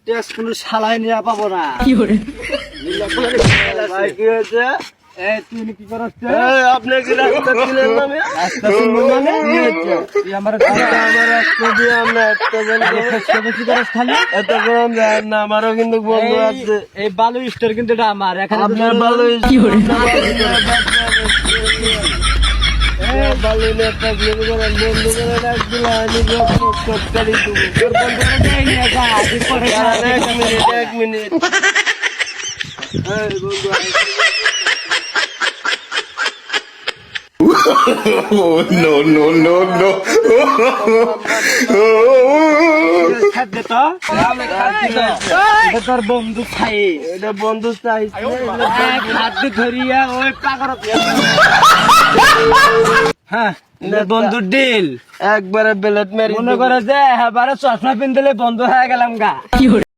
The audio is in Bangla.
টেস্ট কোনো শালাই নিয়ে পাবো না। ভাই কি হয়েছে? তুই কি করাস? আপনি কি রাস্তা ছিলেন না? রাস্তা শুনবো মানে কি হচ্ছে? তুই আমার আমার রাস্তা দিয়ে আমরা একটা বেশি করাস খালি। এত গরম যায় না। আমারও কিন্তু বন্ধু আছে। এই বালু স্টোর কিন্তু এটা আমার। এখানে আপনার ভালো ভালো একটা বিয়ে করেন বন্ধু করে রাখছিল আমি সবটাই এক মিনিট no. তোর বন্ধু খাই এটা বন্ধু চাই হাত ধরিয়া ওই পাগর। হ্যাঁ বন্ধু ডিল একবারে বেলেট মেরে মনে করে যে এবারে চশমা পিনলে বন্ধু হয়ে গেলাম গা।